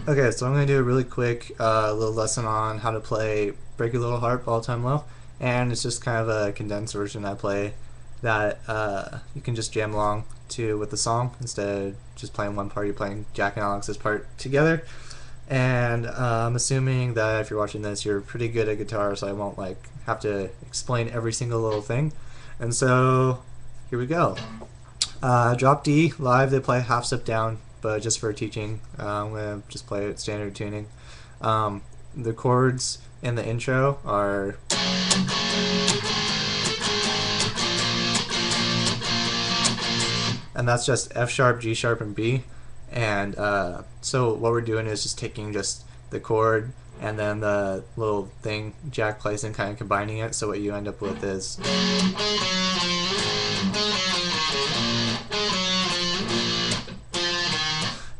Okay, so I'm going to do a really quick little lesson on how to play Break Your Little Heart All Time Low, and it's just kind of a condensed version I play that you can just jam along to with the song instead of just playing one part. You're playing Jack and Alex's part together, and I'm assuming that if you're watching this, you're pretty good at guitar, so I won't like have to explain every single little thing. And so here we go. Drop D live. They play half step down, but just for teaching, I'm gonna just play it standard tuning. The chords in the intro are and that's just F sharp, G sharp, and B. And so what we're doing is just taking just the chord and then the little thing Jack plays and kind of combining it. So what you end up with is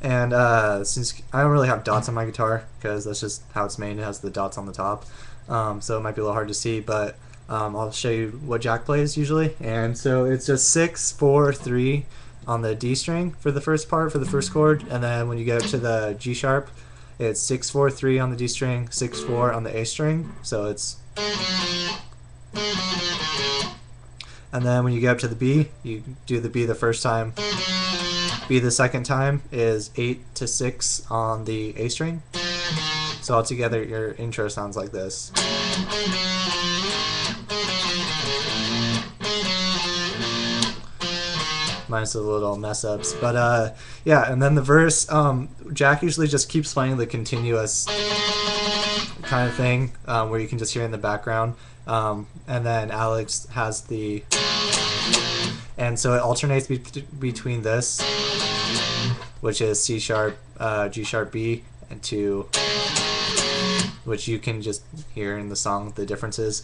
and since I don't really have dots on my guitar because that's just how it's made, it has the dots on the top, so it might be a little hard to see, but I'll show you what Jack plays usually. And so it's just 6, 4, 3 on the D string for the first part, for the first chord, and then when you get up to the G sharp, it's 6, 4, 3 on the D string, 6, 4 on the A string, so it's, and then when you get up to the B, you do the B the first time. B the second time is 8 to 6 on the A string. So altogether your intro sounds like this. Minus the little mess ups. But yeah, and then the verse, Jack usually just keeps playing the continuous kind of thing where you can just hear in the background. And then Alex has the, and so it alternates between this, which is C sharp, G sharp, B, and 2, which you can just hear in the song the differences.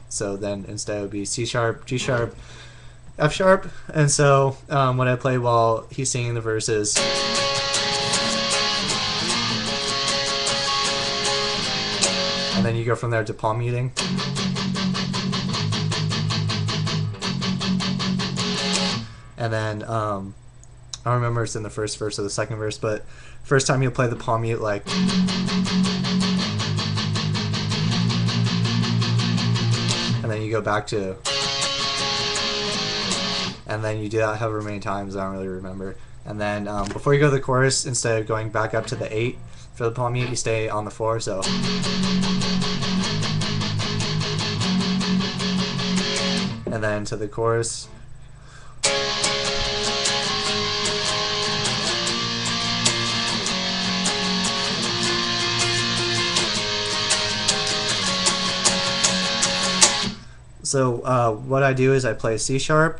So then instead it would be C sharp, G sharp, F sharp. And so when I play while he's singing the verses, and then you go from there to palm muting. And then I don't remember if it's in the first verse or the second verse, but first time you'll play the palm mute like, and then you go back to, and then you do that however many times, I don't really remember. And then before you go to the chorus, instead of going back up to the 8 for the palm mute, you stay on the 4, so. And then to the chorus. So what I do is I play C sharp,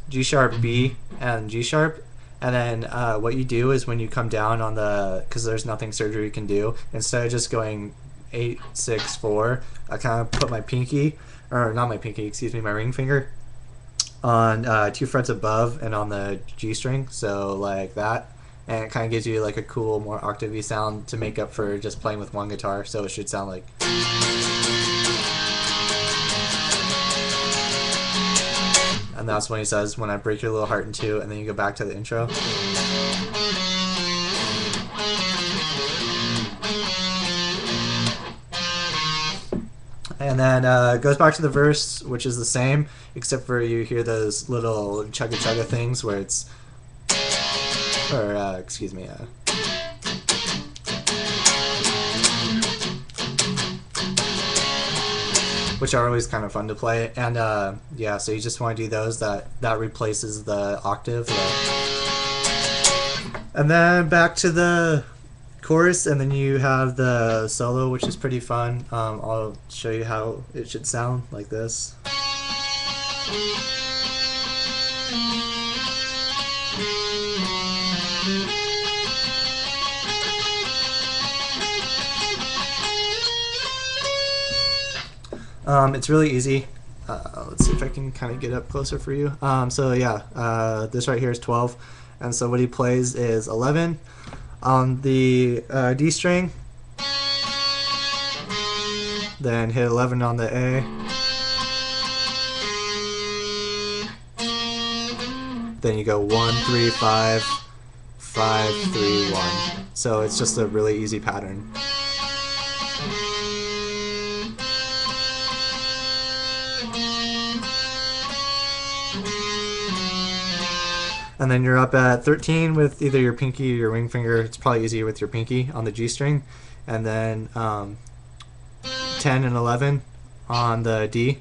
G sharp, B, and G sharp, and then what you do is when you come down on the, because there's nothing surgery can do, instead of just going 8, 6, 4, I kind of put my pinky, or not my pinky, excuse me, my ring finger on 2 frets above and on the G string, so like that. And it kind of gives you like a cool, more octavey sound to make up for just playing with one guitar, so it should sound like. And that's when he says, when I break your little heart in two, and then you go back to the intro. And then it goes back to the verse, which is the same, except for you hear those little chugga chugga things where it's, or excuse me, which are always kind of fun to play. And yeah, so you just want to do those, that replaces the octave. And then back to the chorus, and then you have the solo, which is pretty fun. I'll show you how it should sound like this. It's really easy. Let's see if I can kind of get up closer for you. So yeah, this right here is 12, and so what he plays is 11 on the D string, then hit 11 on the A, then you go 1, 3, 5, 5, 3, 1. So it's just a really easy pattern. And then you're up at 13 with either your pinky or your ring finger. It's probably easier with your pinky on the G string. And then 10 and 11 on the D.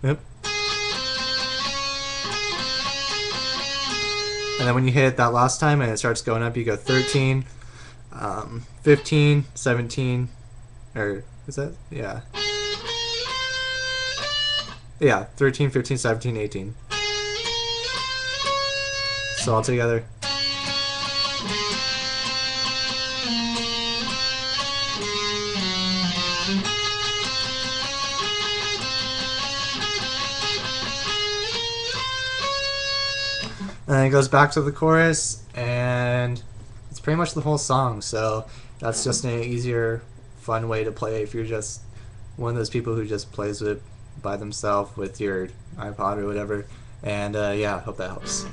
Yep. And then when you hit that last time and it starts going up, you go 13, 15, 17, or is that? Yeah. Yeah, 13, 15, 17, 18. So all together. And then it goes back to the chorus, and it's pretty much the whole song. So that's just an easier, fun way to play if you're just one of those people who just plays it by themselves with your iPod or whatever. And yeah, hope that helps.